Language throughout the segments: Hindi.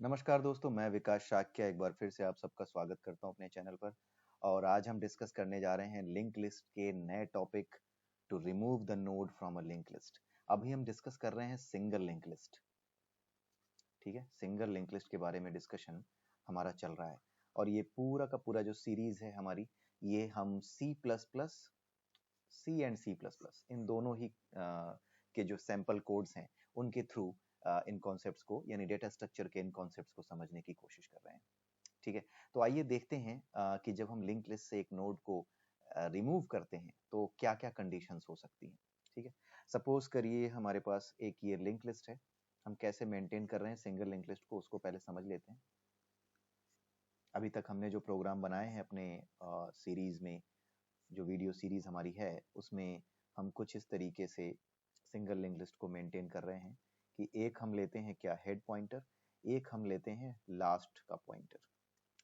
नमस्कार दोस्तों, मैं विकास शाक्य एक बार फिर से आप सबका स्वागत करता हूं अपने चैनल पर। और आज हम डिस्कस करने जा रहे हैं लिंक लिस्ट के नए topic, to remove the node from a link list. अभी हम डिस्कस कर रहे हैं सिंगल लिंक लिस्ट। ठीक है, सिंगल लिंक लिस्ट के बारे में डिस्कशन हमारा चल रहा है। और ये पूरा का पूरा जो सीरीज है हमारी, ये हम सी एंड सी प्लस प्लस इन दोनों ही के जो सैंपल कोड्स हैं उनके थ्रू इन कॉन्सेप्ट्स को, यानी डेटा स्ट्रक्चर के इन कॉन्सेप्ट्स को समझने की कोशिश कर रहे हैं। ठीक है, तो आइए देखते हैं कि जब हम लिंक लिस्ट से एक नोड को रिमूव करते हैं तो क्या क्या कंडीशंस हो सकती हैं। ठीक है, सपोज करिए हमारे पास एक ये लिंक लिस्ट है। हम कैसे मेंटेन कर रहे हैं सिंगल लिंक लिस्ट को, उसको पहले समझ लेते हैं। अभी तक हमने जो प्रोग्राम बनाए हैं अपने सीरीज में, जो वीडियो सीरीज हमारी है, उसमें हम कुछ इस तरीके से सिंगल लिंक लिस्ट को मेंटेन कर रहे हैं कि एक हम लेते हैं क्या, हेड पॉइंटर, एक हम लेते हैं लास्ट का पॉइंटर।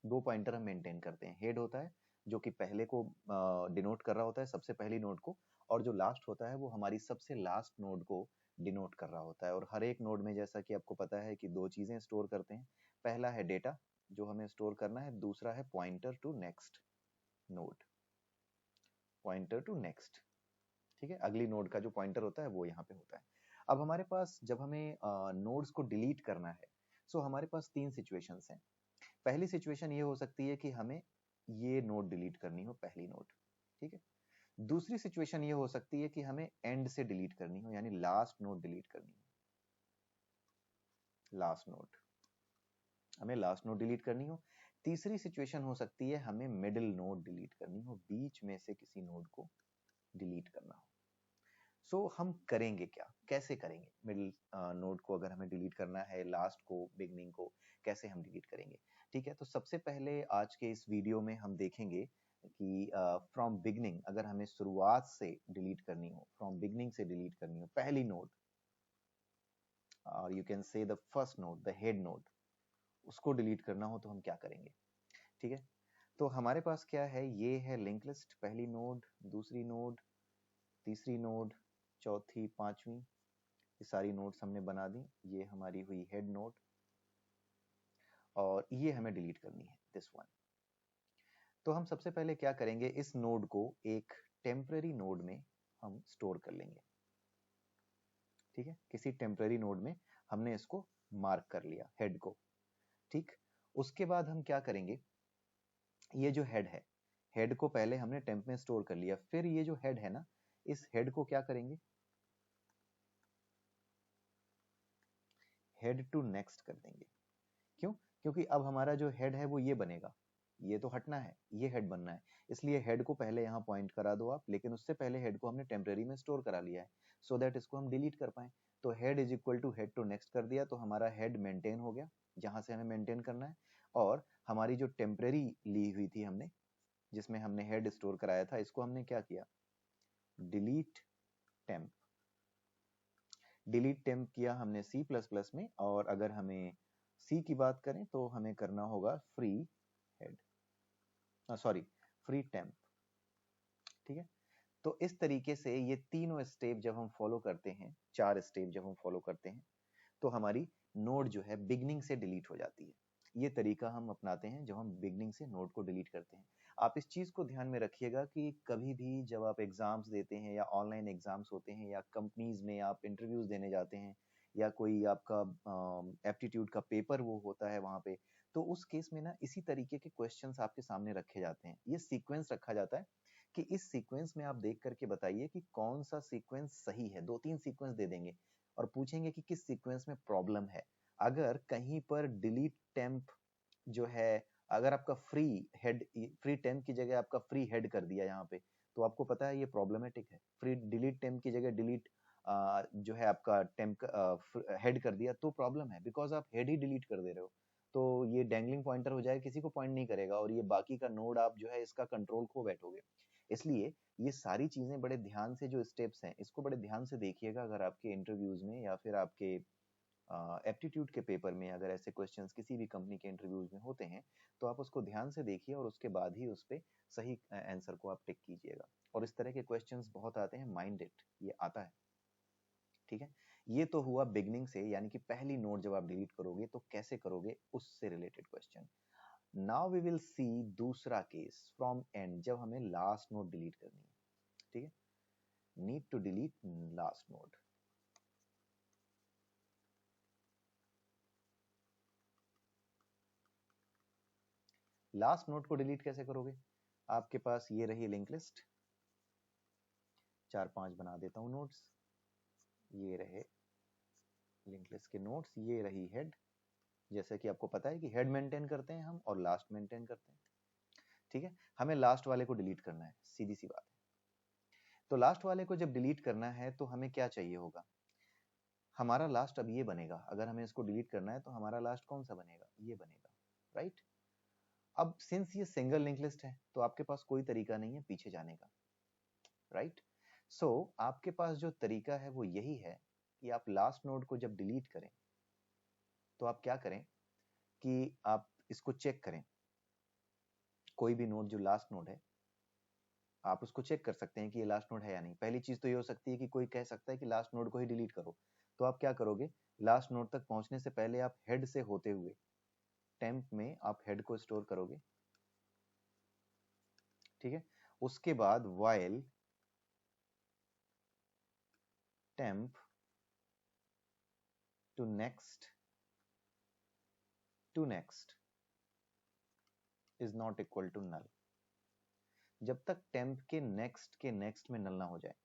दो पॉइंटर हम मेंटेन करते हैं। हेड होता है जो कि पहले को डिनोट कर रहा होता है, सबसे पहली नोड को, और जो लास्ट होता है वो हमारी सबसे लास्ट नोड को डिनोट कर रहा होता है। और हर एक नोड में, जैसा कि आपको पता है, कि दो चीजें स्टोर करते हैं। पहला है डेटा जो हमें स्टोर करना है, दूसरा है pointer to next node, pointer to next. ठीक है, अगली नोड का जो पॉइंटर होता है वो यहाँ पे होता है। अब हमारे पास जब हमें नोड्स को डिलीट करना है, सो हमारे पास तीन सिचुएशंस हैं। पहली सिचुएशन ये हो सकती है कि हमें ये नोड डिलीट करनी हो, पहली नोड। ठीक है, दूसरी सिचुएशन ये हो सकती है कि हमें एंड से डिलीट करनी हो, यानी लास्ट नोड डिलीट करनी हो। लास्ट नोड, हमें लास्ट नोड डिलीट करनी हो। तीसरी सिचुएशन हो सकती है हमें मिडिल नोड डिलीट करनी हो, बीच में से किसी नोड को डिलीट करना हो। सो हम करेंगे क्या, कैसे करेंगे मिडिल नोड को, अगर हमें डिलीट करना है लास्ट को, बिगनिंग को, कैसे हम डिलीट करेंगे। ठीक है, तो सबसे पहले आज के इस वीडियो में हम देखेंगे कि फ्रॉम बिगनिंग, अगर हमें शुरुआत से डिलीट करनी हो, फ्रॉम बिगनिंग से डिलीट करनी हो पहली नोड, और you can say the first node, the head nod, उसको डिलीट करना हो तो हम क्या करेंगे। ठीक है, तो हमारे पास क्या है, ये है लिंक लिस्ट, पहली नोड, दूसरी नोड, तीसरी नोड, चौथी, पांचवी, ये सारी नोड्स हमने बना दी। ये हमारी हुई हेड नोड, और ये हमें डिलीट करनी है, दिस वन। तो हम सबसे पहले क्या करेंगे, इस नोड को एक टेम्पररी नोड में हम स्टोर कर लेंगे। ठीक है, किसी टेम्पररी नोड में हमने इसको मार्क कर लिया, हेड को। ठीक, उसके बाद हम क्या करेंगे, ये जो हेड है, हेड को पहले हमने टेम्प में स्टोर कर लिया, फिर ये जो हेड है ना, इस हेड को क्या करेंगे, हेड टू नेक्स्ट कर देंगे। क्यों? क्योंकि अब हमारा जो हेड है वो ये बनेगा, ये तो हटना है, ये हेड बनना है। इसलिए हेड को पहले यहाँ पॉइंट करा दो आप, लेकिन उससे पहले हेड को हमने टेम्पररी में स्टोर करा लिया है, सो दैट इसको हम डिलीट कर पाए। तो head is equal to head to next कर दिया, तो हमारा हेड मेंटेन हो गया जहां से हमें मेंटेन करना है। और हमारी जो टेम्पररी ली हुई थी हमने, जिसमें हमने हेड स्टोर कराया था, इसको हमने क्या किया, डिलीट टेम्प। डिलीट टेम्प किया हमने सी प्लस प्लस में, और अगर हमें सी की बात करें तो हमें करना होगा free head, sorry, free temp. ठीक है, तो इस तरीके से ये तीनों स्टेप जब हम फॉलो करते हैं, चार स्टेप जब हम फॉलो करते हैं, तो हमारी नोड जो है बिगनिंग से डिलीट हो जाती है। ये तरीका हम अपनाते हैं जब हम बिगनिंग से नोड को डिलीट करते हैं। आप इस चीज को ध्यान में रखिएगा कि कभी भी जब आप एग्जाम्स देते हैं, या ऑनलाइन एग्जाम्स होते हैं, या कंपनीज में आप इंटरव्यूज देने जाते हैं, या कोई आपका एप्टीट्यूड का पेपर वो होता है वहां पे, तो उस केस में ना इसी तरीके के क्वेश्चंस आपके सामने रखे जाते हैं। ये सीक्वेंस रखा जाता है कि इस सीक्वेंस में आप देख करके बताइए कि कौन सा सीक्वेंस सही है। दो तीन सीक्वेंस दे देंगे और पूछेंगे कि किस सीक्वेंस में प्रॉब्लम है। अगर कहीं पर डिलीट टेम्प जो है, अगर आपका फ्री हेड, फ्री टेम्प की जगह आपका फ्री हेड कर दिया यहाँ पे, तो आपको पता है ये प्रॉब्लमेटिक है। फ्री डिलीट टेम्प की जगह डिलीट जो है आपका टेम्प हेड कर दिया तो प्रॉब्लम है, बिकॉज आप हेड ही डिलीट कर दे रहे हो। तो ये डैंगलिंग पॉइंटर हो जाएगा, किसी को पॉइंट नहीं करेगा, और ये बाकी का नोड आप जो है इसका कंट्रोल खो बैठोगे। इसलिए ये सारी चीजें बड़े ध्यान से, जो स्टेप्स हैं, इसको बड़े ध्यान से देखिएगा। अगर आपके इंटरव्यूज में या फिर आपके एप्टीट्यूड के पेपर में अगर ऐसे क्वेश्चंस किसी भी कंपनी के इंटरव्यूज में होते हैं, तो आप उसको ध्यान से देखिए और उसके बाद ही उस पे सही आंसर को आप टिक कीजिएगा। और इस तरह के क्वेश्चंस बहुत आते हैं, माइंड इट, ये आता है। ठीक है, ये तो हुआ बिगनिंग से, यानी कि पहली नोड जब आप डिलीट करोगे तो कैसे करोगे उससे related question. Now we will see दूसरा केस फ्रॉम एंड, जब हमें लास्ट नोड डिलीट करनी है। ठीक है, need to delete last node. Last node को डिलीट कैसे करोगे? आपके पास ये रही लिंक लिस्ट, 4-5 बना देता हूं नोड्स, ये रहे लिंक लिस्ट के नोड्स, ये रही हेड। जैसे कि आपको पता है कि हेड मेंटेन करते हैं हम और लास्ट मेंटेन करते हैं। ठीक है, हमें लास्ट वाले को डिलीट करना है, सीधी सी बात है। तो लास्ट वाले को जब डिलीट करना है तो हमें क्या चाहिए होगा? हमारा लास्ट अब ये बनेगा, अगर हमें इसको डिलीट करना है तो हमारा लास्ट कौन सा बनेगा? ये बनेगा, राइट। अब सिंस ये सिंगल लिंक लिस्ट है तो आपके पास कोई तरीका नहीं है पीछे जाने का, राइट। सो आपके पास जो तरीका है वो यही है कि आप लास्ट नोड को जब डिलीट करें तो आप क्या करें कि आप इसको चेक करें। कोई भी नोड जो लास्ट नोड है आप उसको चेक कर सकते हैं कि ये लास्ट नोड है या नहीं। पहली चीज तो ये हो सकती है कि कोई कह सकता है कि लास्ट नोड को ही डिलीट करो, तो आप क्या करोगे? लास्ट नोड तक पहुंचने से पहले आप हेड से होते हुए टेम्प में आप हेड को स्टोर करोगे। ठीक है, उसके बाद while temp to next is not equal to null। जब तक टेम्प के नेक्स्ट में नल ना हो जाए,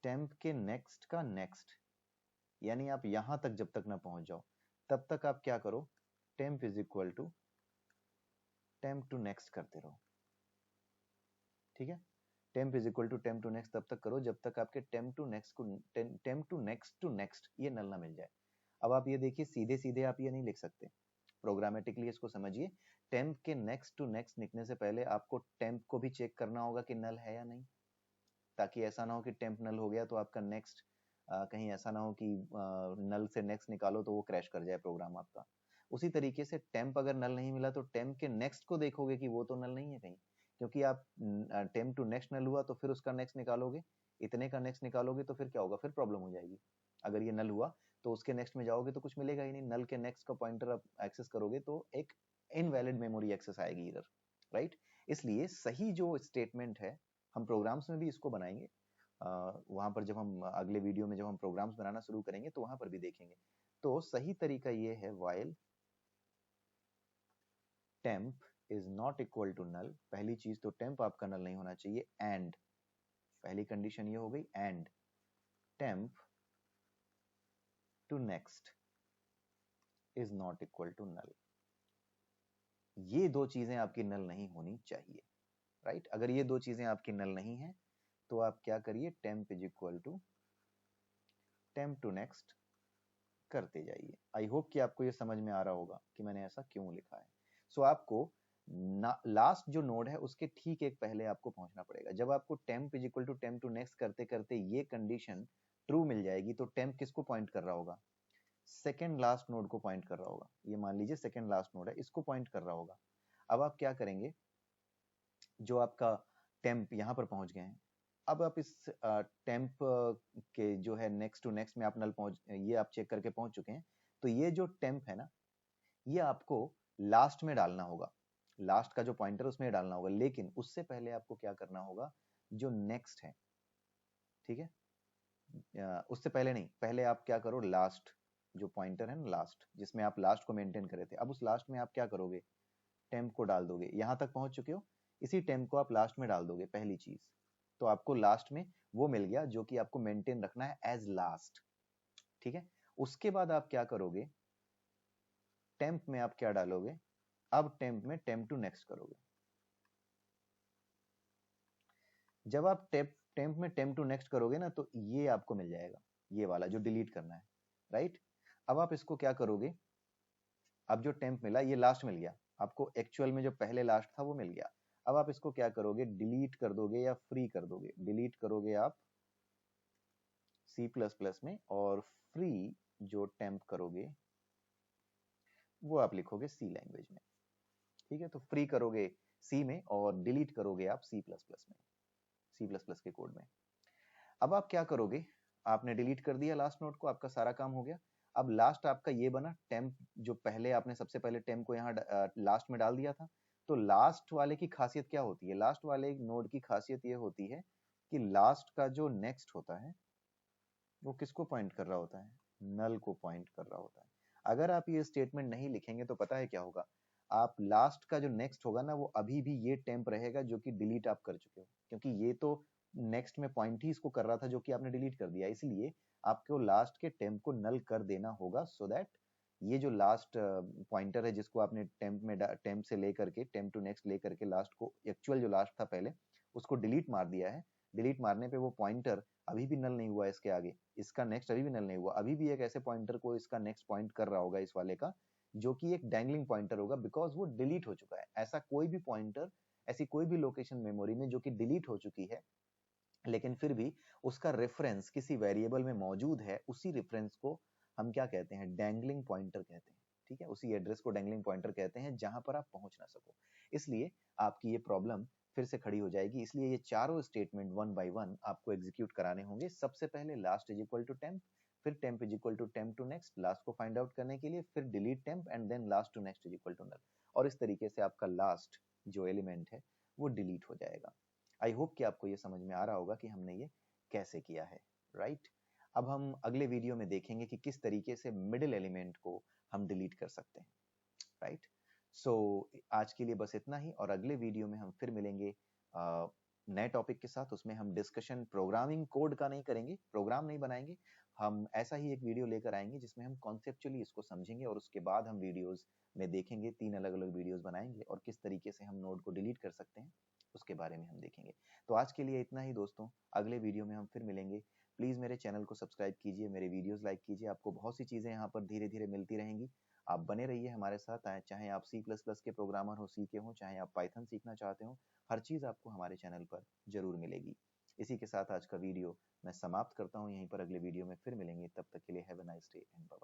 टेम्प के नेक्स्ट का नेक्स्ट, यानी आप यहां तक जब तक ना पहुंच जाओ तब तक आप क्या करो? Temp is equal to temp to next करते रहो। ठीक है, temp is equal to temp to next तब तक करो जब तक आपके टेम्प टू नेक्स्ट ये नल ना मिल जाए। अब आप ये देखिए, सीधे सीधे आप ये नहीं लिख सकते, प्रोग्रामेटिकली इसको समझिए। टेम्प के नेक्स्ट टू नेक्स्ट लिखने से पहले आपको टेम्प को भी चेक करना होगा कि नल है या नहीं, ताकि ऐसा ना हो कि टेम्प नल हो गया तो आपका नेक्स्ट कहीं ऐसा ना हो कि नल से नेक्स्ट निकालो तो वो क्रैश कर जाए प्रोग्राम आपका। उसी तरीके से टेम्प अगर नल नहीं मिला तो टेम्प के नेक्स्ट को देखोगे कि वो तो नल नहीं है कहीं, क्योंकि आप टेम्प टू नेक्स्ट नल हुआ तो फिर उसका नेक्स्ट निकालोगे, इतने का नेक्स्ट निकालोगे तो फिर क्या होगा? फिर प्रॉब्लम हो जाएगी। अगर ये नल हुआ तो उसके नेक्स्ट में जाओगे तो कुछ मिलेगा ही नहीं, नल के नेक्स्ट का पॉइंटर आप एक्सेस करोगे तो एक इनवैलिड मेमोरी एक्सेस आएगी इधर, राइट। इसलिए सही जो स्टेटमेंट है, हम प्रोग्राम्स में भी इसको बनाएंगे, वहां पर जब हम अगले वीडियो में जब हम प्रोग्राम्स बनाना शुरू करेंगे तो वहां पर भी देखेंगे। तो सही तरीका ये है, while temp is not equal to null, पहली चीज तो temp आपका null नहीं होना चाहिए, and पहली कंडीशन ये हो गई, and temp to next is not equal to null। ये दो चीजें आपकी नल नहीं होनी चाहिए, राइट। अगर ये दो चीजें आपकी नल नहीं है तो आप क्या करिए? temp is equal to temp to next करते जाइए। आई होप कि आपको ये समझ में आ रहा होगा कि मैंने ऐसा क्यों लिखा है। सो आपको लास्ट जो नोड है उसके ठीक एक पहले आपको पहुंचना पड़ेगा। जब आपको temp is equal to temp to next करते करते ये कंडीशन ट्रू मिल जाएगी तो टेम्प किसको पॉइंट कर रहा होगा? सेकेंड लास्ट नोड को पॉइंट कर रहा होगा। ये मान लीजिए सेकेंड लास्ट नोड है, इसको पॉइंट कर रहा होगा। अब आप क्या करेंगे? जो आपका टेम्प यहां पर पहुंच गए हैं, अब आप इस टेम्प के जो है नेक्स्ट टू नेक्स्ट में आप नल पहुंच, ये आप चेक करके पहुंच चुके हैं, तो ये जो टेम्प है ना, ये आपको लास्ट में डालना होगा, लास्ट का जो पॉइंटर उसमें डालना होगा। लेकिन उससे पहले आपको क्या करना होगा? जो नेक्स्ट है, ठीक है, उससे पहले नहीं, पहले आप क्या करो? लास्ट जो पॉइंटर है ना, लास्ट जिसमें आप लास्ट को मेंटेन करे थे, अब उस लास्ट में आप क्या करोगे? टेम्प को डाल दोगे। यहां तक पहुंच चुके हो, इसी टेम्प को आप लास्ट में डाल दोगे, पहली चीज। तो आपको लास्ट में वो मिल गया जो कि आपको मेंटेन रखना है एज लास्ट। ठीक है, उसके बाद आप क्या करोगे? टेम्प में आप क्या डालोगे? अब टेम्प में टेम्प टू नेक्स्ट करोगे। जब आप टेम्प में टेम्प टू नेक्स्ट करोगे ना तो ये आपको मिल जाएगा, ये वाला जो डिलीट करना है, राइट। अब आप इसको क्या करोगे? अब जो टेम्प मिला ये लास्ट मिल गया आपको, एक्चुअल में जो पहले लास्ट था वो मिल गया। अब आप इसको क्या करोगे? डिलीट कर दोगे या फ्री कर दोगे? डिलीट करोगे आप C++ में, और फ्री जो टेम्प करोगे वो आप लिखोगे C लैंग्वेज में। ठीक है, तो फ्री करोगे C में और डिलीट करोगे आप C++ में, C++ के कोड में। अब आप क्या करोगे? आपने डिलीट कर दिया लास्ट नोड को, आपका सारा काम हो गया। अब लास्ट आपका ये बना टेम्प, जो पहले आपने सबसे पहले टेम्प को यहाँ लास्ट में डाल दिया था। तो लास्ट वाले की खासियत क्या होती है? लास्ट वाले नोड की खासियत ये होती है कि लास्ट का जो नेक्स्ट होता है वो किसको पॉइंट कर रहा होता है? नल को पॉइंट कर रहा होता है। अगर आप ये स्टेटमेंट नहीं लिखेंगे तो पता है क्या होगा? आप लास्ट का जो नेक्स्ट होगा ना, वो अभी भी ये टेम्प रहेगा जो कि डिलीट आप कर चुके हो, क्योंकि ये तो नेक्स्ट में पॉइंट ही इसको कर रहा था जो कि आपने डिलीट कर दिया। इसलिए आपको लास्ट के टेम्प को नल कर देना होगा, सो दैट ये जो लास्ट पॉइंटर है जिसको आपने टेम्प से लेकर के टेम्प टू नेक्स्ट लेकर के लास्ट को, एक्चुअल जो लास्ट था पहले, उसको डिलीट मार दिया है। डिलीट मारने पे वो पॉइंटर अभी भी नल नहीं हुआ है इसके आगे, इसका नेक्स्ट अभी भी नल नहीं हुआ, अभी भी एक ऐसे पॉइंटर को इसका नेक्स्ट पॉइंट कर रहा होगा इस वाले का, जो कि एक डैंगलिंग पॉइंटर होगा, बिकॉज वो डिलीट हो चुका है। ऐसा कोई भी पॉइंटर, ऐसी कोई भी लोकेशन मेमोरी में जो कि डिलीट हो चुकी है लेकिन फिर भी उसका रेफरेंस किसी वेरिएबल में मौजूद है, उसी रेफरेंस को हम क्या कहते हैं? डैंगलिंग पॉइंटर कहते हैं। ठीक है, उसी एड्रेस को डैंगलिंग पॉइंटर कहते हैं जहां पर आप पहुंच ना सको। इसलिए आपकी ये प्रॉब्लम फिर से खड़ी हो जाएगी। इसलिए ये चारों स्टेटमेंट वन बाय वन आपको एग्जीक्यूट कराने होंगे। सबसे पहले last is equal to temp, फिर temp is equal to temp to next, last को फाइंड आउट करने के लिए, फिर delete temp and then last to next is equal to null. और इस तरीके से आपका लास्ट जो एलिमेंट है वो डिलीट हो जाएगा। आई होप कि आपको ये समझ में आ रहा होगा कि हमने ये कैसे किया है, राइट? अब हम अगले वीडियो में देखेंगे कि किस तरीके से मिडिल एलिमेंट को हम डिलीट कर सकते हैं, राइट? सो आज के लिए बस इतना ही, और अगले वीडियो में हम फिर मिलेंगे नए टॉपिक के साथ। उसमें हम डिस्कशन प्रोग्रामिंग कोड का नहीं करेंगे, प्रोग्राम नहीं बनाएंगे, हम ऐसा ही एक वीडियो लेकर आएंगे जिसमें हम कॉन्सेप्चुअली इसको समझेंगे, और उसके बाद हम वीडियोस में देखेंगे, 3 अलग अलग वीडियोस बनाएंगे और किस तरीके से हम नोड को डिलीट कर सकते हैं उसके बारे में हम देखेंगे। तो आज के लिए इतना ही दोस्तों, अगले वीडियो में हम फिर मिलेंगे। प्लीज मेरे चैनल को सब्सक्राइब कीजिए, मेरे वीडियोस लाइक कीजिए, आपको बहुत सी चीजें यहाँ पर धीरे धीरे मिलती रहेंगी। आप बने रहिए हमारे साथ, चाहे आप C++ के प्रोग्रामर हो, सी के हो, चाहे आप पाइथन सीखना चाहते हो, हर चीज आपको हमारे चैनल पर जरूर मिलेगी। इसी के साथ आज का वीडियो मैं समाप्त करता हूँ यहीं पर। अगले वीडियो में फिर मिलेंगे, तब तक के लिए have a nice day and bye bye.